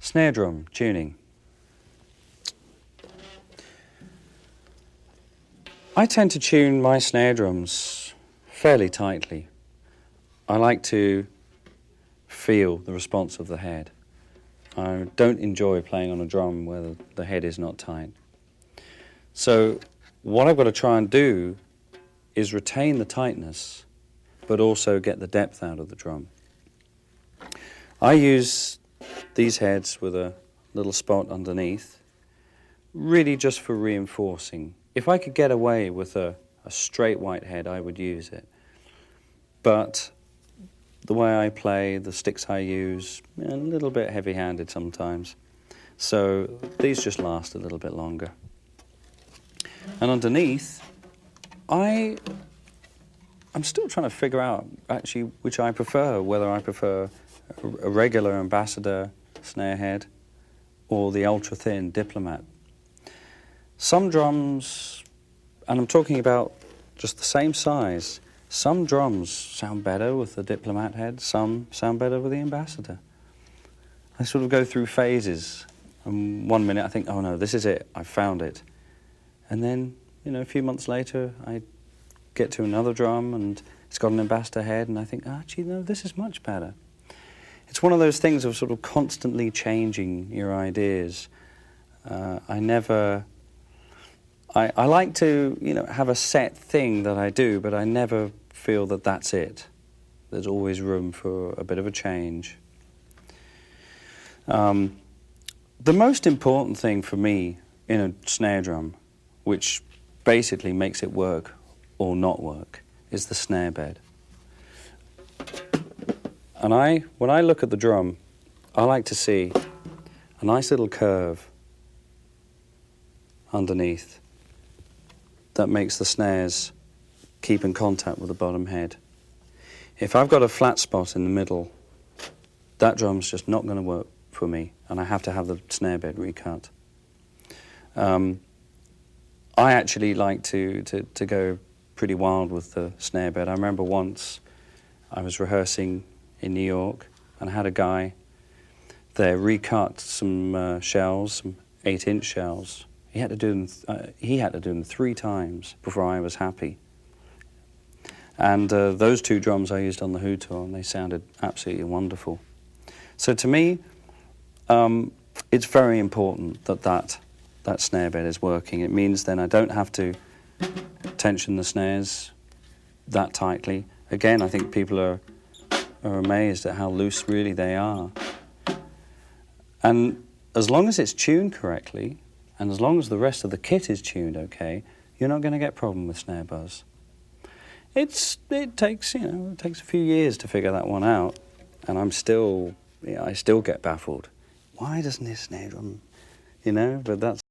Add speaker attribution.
Speaker 1: Snare drum tuning. I tend to tune my snare drums fairly tightly. I like to feel the response of the head. I don't enjoy playing on a drum where the head is not tight. So what I've got to try and do is retain the tightness, but also get the depth out of the drum. I use these heads with a little spot underneath, really just for reinforcing. If I could get away with a straight white head, I would use it. But the way I play, the sticks I use, a little bit heavy-handed sometimes. So these just last a little bit longer. And underneath, I'm still trying to figure out actually which I prefer, whether I prefer a regular ambassador snare head or the ultra-thin diplomat. Some drums, and I'm talking about just the same size, some drums sound better with the diplomat head, some sound better with the ambassador. I sort of go through phases, and one minute I think, oh no, this is it, I've found it. And then, a few months later, I get to another drum and it's got an ambassador head, and I think, actually, no, this is much better. It's one of those things of sort of constantly changing your ideas. I like to, have a set thing that I do, but I never feel that that's it. There's always room for a bit of a change. The most important thing for me in a snare drum, which basically makes it work or not work, is the snare bed. And when I look at the drum, I like to see a nice little curve underneath that makes the snares keep in contact with the bottom head. If I've got a flat spot in the middle, that drum's just not going to work for me, and I have to have the snare bed recut. I actually like to go pretty wild with the snare bed. I remember once I was rehearsing in New York, and I had a guy there recut some shells, some 8-inch shells. He had to do them 3 times before I was happy. And those 2 drums I used on the Who tour, and they sounded absolutely wonderful. So to me, it's very important that snare bed is working. It means then I don't have to tension the snares that tightly. Again, I think people are amazed at how loose really they are. And as long as it's tuned correctly, and as long as the rest of the kit is tuned okay, you're not going to get a problem with snare buzz. It takes a few years to figure that one out, and I still get baffled. Why doesn't this snare drum, but that's